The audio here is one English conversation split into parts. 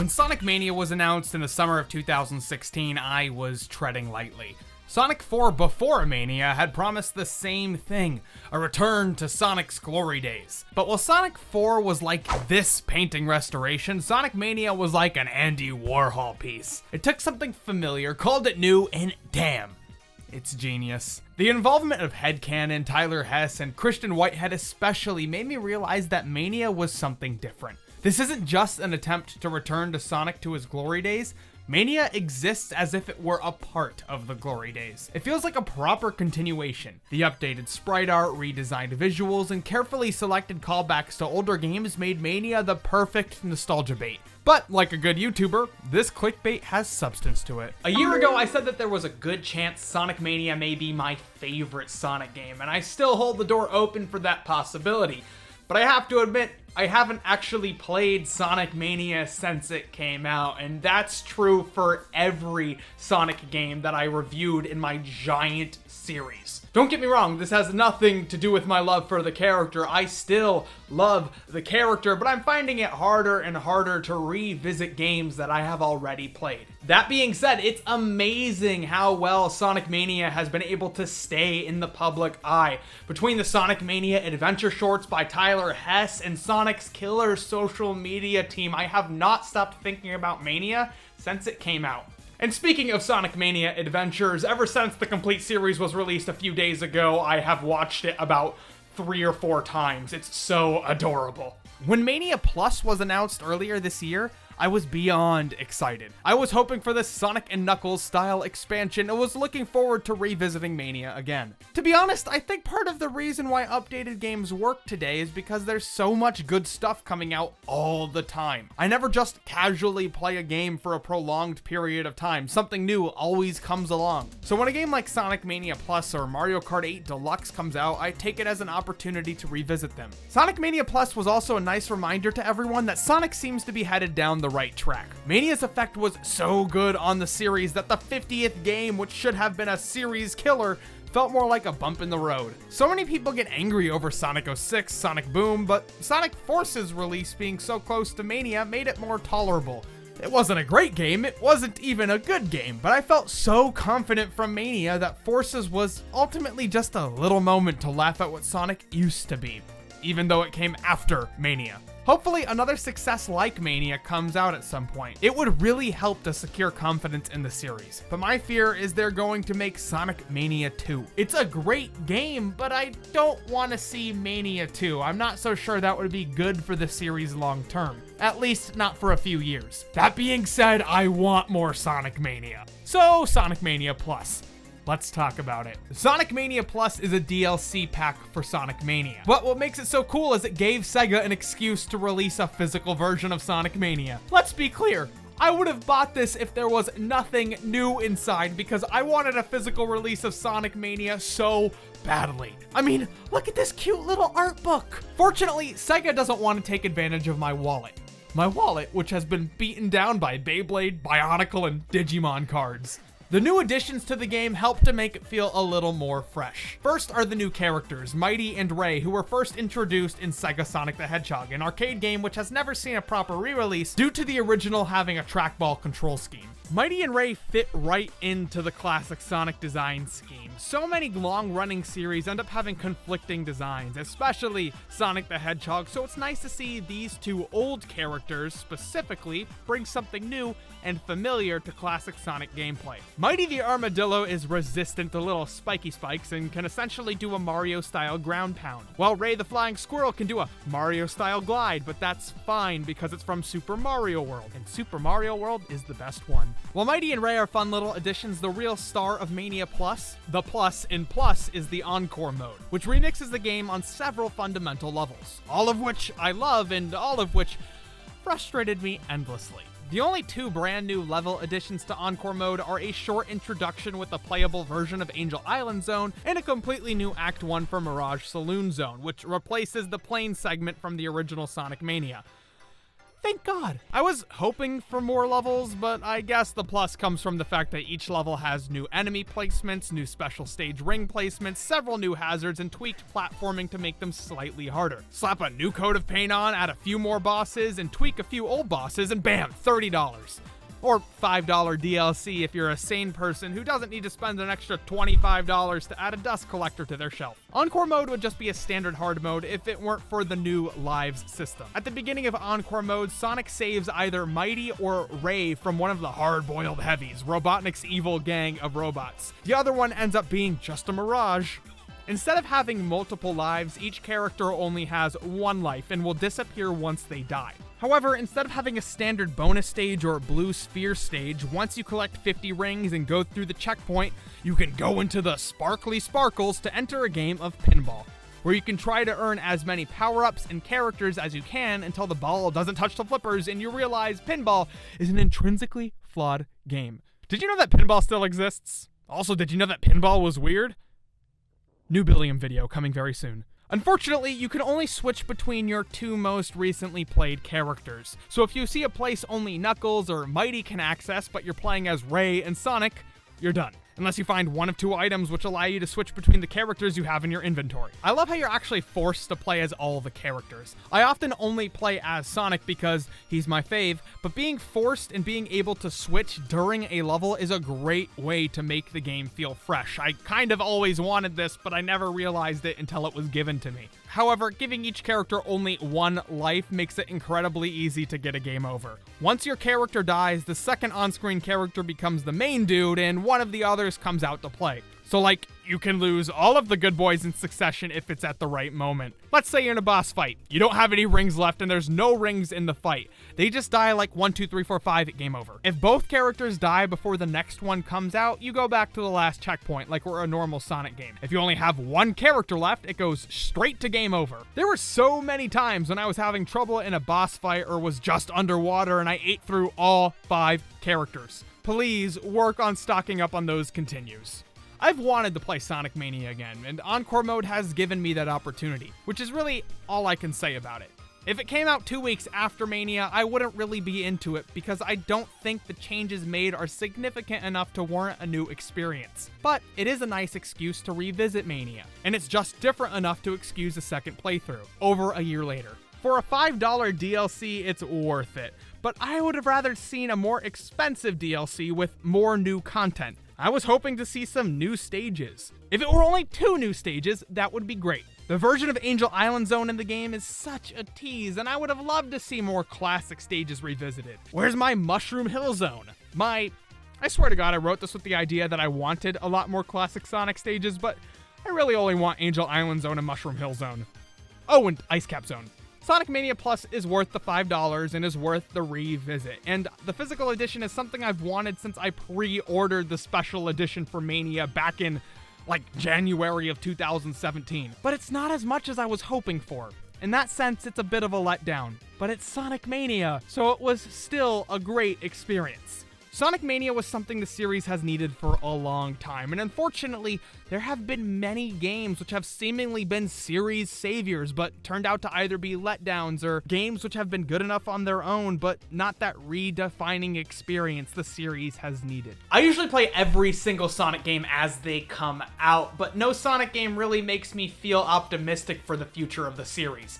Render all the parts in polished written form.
When Sonic Mania was announced in the summer of 2016, I was treading lightly. Sonic 4 before Mania had promised the same thing, a return to Sonic's glory days. But while Sonic 4 was like this painting restoration, Sonic Mania was like an Andy Warhol piece. It took something familiar, called it new, and damn, it's genius. The involvement of Headcanon, Tyler Hess, and Christian Whitehead especially made me realize that Mania was something different. This isn't just an attempt to return to Sonic to his glory days. Mania exists as if it were a part of the glory days. It feels like a proper continuation. The updated sprite art, redesigned visuals, and carefully selected callbacks to older games made Mania the perfect nostalgia bait. But like a good YouTuber, this clickbait has substance to it. A year ago, I said that there was a good chance Sonic Mania may be my favorite Sonic game, and I still hold the door open for that possibility. But I have to admit, I haven't actually played Sonic Mania since it came out, and that's true for every Sonic game that I reviewed in my giant series. Don't get me wrong, this has nothing to do with my love for the character. I still love the character, but I'm finding it harder and harder to revisit games that I have already played. That being said, it's amazing how well Sonic Mania has been able to stay in the public eye. Between the Sonic Mania adventure shorts by Tyler Hess and Sonic's killer social media team, I have not stopped thinking about Mania since it came out. And speaking of Sonic Mania adventures, ever since the complete series was released a few days ago, I have watched it about 3 or 4 times. It's so adorable. When Mania Plus was announced earlier this year, I was beyond excited. I was hoping for this Sonic and Knuckles style expansion and was looking forward to revisiting Mania again. To be honest, I think part of the reason why updated games work today is because there's so much good stuff coming out all the time. I never just casually play a game for a prolonged period of time. Something new always comes along. So when a game like Sonic Mania Plus or Mario Kart 8 Deluxe comes out, I take it as an opportunity to revisit them. Sonic Mania Plus was also a nice reminder to everyone that Sonic seems to be headed down the right track. Mania's effect was so good on the series that the 50th game, which should have been a series killer, felt more like a bump in the road. So many people get angry over Sonic 06, Sonic Boom, but Sonic Force's release being so close to Mania made it more tolerable. It wasn't a great game, it wasn't even a good game, but I felt so confident from Mania that Forces was ultimately just a little moment to laugh at what Sonic used to be, even though it came after Mania. Hopefully another success like Mania comes out at some point. It would really help to secure confidence in the series. But my fear is they're going to make Sonic Mania 2. It's a great game, but I don't want to see Mania 2. I'm not so sure that would be good for the series long term. At least not for a few years. That being said, I want more Sonic Mania. So, Sonic Mania Plus. Let's talk about it. Sonic Mania Plus is a DLC pack for Sonic Mania. But what makes it so cool is it gave Sega an excuse to release a physical version of Sonic Mania. Let's be clear, I would have bought this if there was nothing new inside because I wanted a physical release of Sonic Mania so badly. I mean, look at this cute little art book. Fortunately, Sega doesn't want to take advantage of my wallet. My wallet, which has been beaten down by Beyblade, Bionicle, and Digimon cards. The new additions to the game help to make it feel a little more fresh. First are the new characters, Mighty and Ray, who were first introduced in Sega Sonic the Hedgehog, an arcade game which has never seen a proper re-release due to the original having a trackball control scheme. Mighty and Ray fit right into the classic Sonic design scheme. So many long-running series end up having conflicting designs, especially Sonic the Hedgehog, so it's nice to see these two old characters specifically bring something new and familiar to classic Sonic gameplay. Mighty the Armadillo is resistant to little spiky spikes and can essentially do a Mario-style ground pound, while Ray the Flying Squirrel can do a Mario-style glide, but that's fine because it's from Super Mario World, and Super Mario World is the best one. While Mighty and Ray are fun little additions, the real star of Mania Plus, the plus in Plus, is the Encore mode, which remixes the game on several fundamental levels, all of which I love and all of which frustrated me endlessly. The only 2 brand new level additions to Encore mode are a short introduction with a playable version of Angel Island Zone and a completely new Act 1 for Mirage Saloon Zone, which replaces the plane segment from the original Sonic Mania. Thank God. I was hoping for more levels, but I guess the plus comes from the fact that each level has new enemy placements, new special stage ring placements, several new hazards, and tweaked platforming to make them slightly harder. Slap a new coat of paint on, add a few more bosses, and tweak a few old bosses, and bam, $30. Or $5 DLC if you're a sane person who doesn't need to spend an extra $25 to add a dust collector to their shelf. Encore mode would just be a standard hard mode if it weren't for the new lives system. At the beginning of Encore mode, Sonic saves either Mighty or Ray from one of the hard-boiled heavies, Robotnik's evil gang of robots. The other one ends up being just a mirage. Instead of having multiple lives, each character only has one life and will disappear once they die. However, instead of having a standard bonus stage or blue sphere stage, once you collect 50 rings and go through the checkpoint, you can go into the sparkly sparkles to enter a game of pinball, where you can try to earn as many power-ups and characters as you can until the ball doesn't touch the flippers and you realize pinball is an intrinsically flawed game. Did you know that pinball still exists? Also, did you know that pinball was weird? New Billiam video coming very soon. Unfortunately, you can only switch between your two most recently played characters. So if you see a place only Knuckles or Mighty can access, but you're playing as Ray and Sonic, you're done. Unless you find one of two items which allow you to switch between the characters you have in your inventory. I love how you're actually forced to play as all the characters. I often only play as Sonic because he's my fave, but being forced and being able to switch during a level is a great way to make the game feel fresh. I kind of always wanted this, but I never realized it until it was given to me. However, giving each character only one life makes it incredibly easy to get a game over. Once your character dies, the second on-screen character becomes the main dude, and one of the others comes out to play. So like, you can lose all of the good boys in succession if it's at the right moment. Let's say you're in a boss fight. You don't have any rings left and there's no rings in the fight. They just die like 1, 2, 3, 4, 5 at game over. If both characters die before the next one comes out, you go back to the last checkpoint like we're a normal Sonic game. If you only have one character left, it goes straight to game over. There were so many times when I was having trouble in a boss fight or was just underwater and I ate through all 5 characters. Please work on stocking up on those continues. I've wanted to play Sonic Mania again, and Encore mode has given me that opportunity, which is really all I can say about it. If it came out 2 weeks after Mania, I wouldn't really be into it because I don't think the changes made are significant enough to warrant a new experience. But it is a nice excuse to revisit Mania, and it's just different enough to excuse a second playthrough, over a year later. For a $5 DLC, it's worth it, but I would have rather seen a more expensive DLC with more new content. I was hoping to see some new stages. If it were only 2 new stages, that would be great. The version of Angel Island Zone in the game is such a tease, and I would have loved to see more classic stages revisited. Where's my Mushroom Hill Zone? I swear to God, I wrote this with the idea that I wanted a lot more classic Sonic stages, but I really only want Angel Island Zone and Mushroom Hill Zone. Oh, and Ice Cap Zone. Sonic Mania Plus is worth the $5 and is worth the revisit, and the physical edition is something I've wanted since I pre-ordered the special edition for Mania back in, like, January of 2017. But it's not as much as I was hoping for. In that sense, it's a bit of a letdown, but it's Sonic Mania, so it was still a great experience. Sonic Mania was something the series has needed for a long time, and unfortunately, there have been many games which have seemingly been series saviors, but turned out to either be letdowns or games which have been good enough on their own, but not that redefining experience the series has needed. I usually play every single Sonic game as they come out, but no Sonic game really makes me feel optimistic for the future of the series.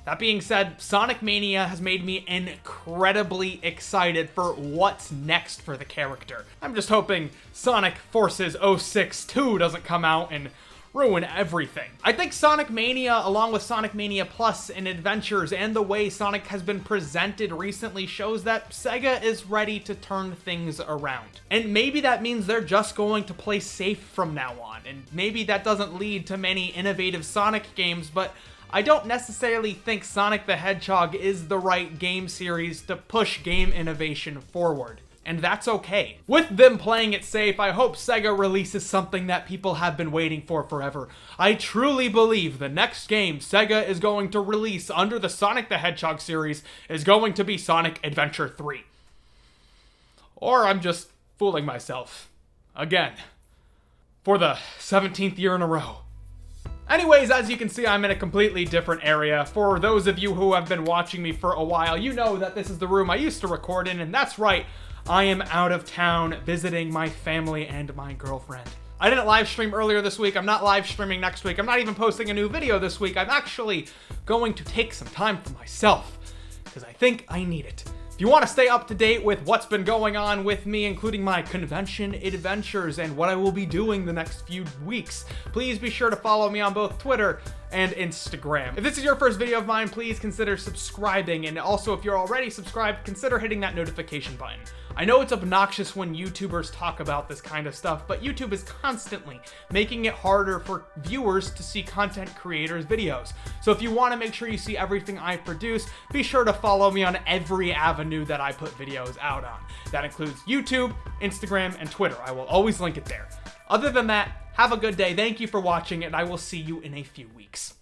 That being said, Sonic Mania has made me incredibly excited for what's next for the character. I'm just hoping Sonic Forces 06-2 doesn't come out and ruin everything. I think Sonic Mania, along with Sonic Mania Plus and Adventures and the way Sonic has been presented recently, shows that Sega is ready to turn things around. And maybe that means they're just going to play safe from now on, and maybe that doesn't lead to many innovative Sonic games, but I don't necessarily think Sonic the Hedgehog is the right game series to push game innovation forward. And that's okay. With them playing it safe, I hope Sega releases something that people have been waiting for forever. I truly believe the next game Sega is going to release under the Sonic the Hedgehog series is going to be Sonic Adventure 3. Or I'm just fooling myself. Again. For the 17th year in a row. Anyways, as you can see, I'm in a completely different area. For those of you who have been watching me for a while, you know that this is the room I used to record in, and that's right, I am out of town visiting my family and my girlfriend. I didn't live stream earlier this week. I'm not live streaming next week. I'm not even posting a new video this week. I'm actually going to take some time for myself because I think I need it. If you want to stay up to date with what's been going on with me, including my convention adventures and what I will be doing the next few weeks, please be sure to follow me on both Twitter and Instagram. If this is your first video of mine, please consider subscribing, and also if you're already subscribed, consider hitting that notification button. I know it's obnoxious when YouTubers talk about this kind of stuff, but YouTube is constantly making it harder for viewers to see content creators' videos. So if you want to make sure you see everything I produce, be sure to follow me on every avenue that I put videos out on. That includes YouTube, Instagram, and Twitter. I will always link it there. Other than that, have a good day. Thank you for watching, and I will see you in a few weeks.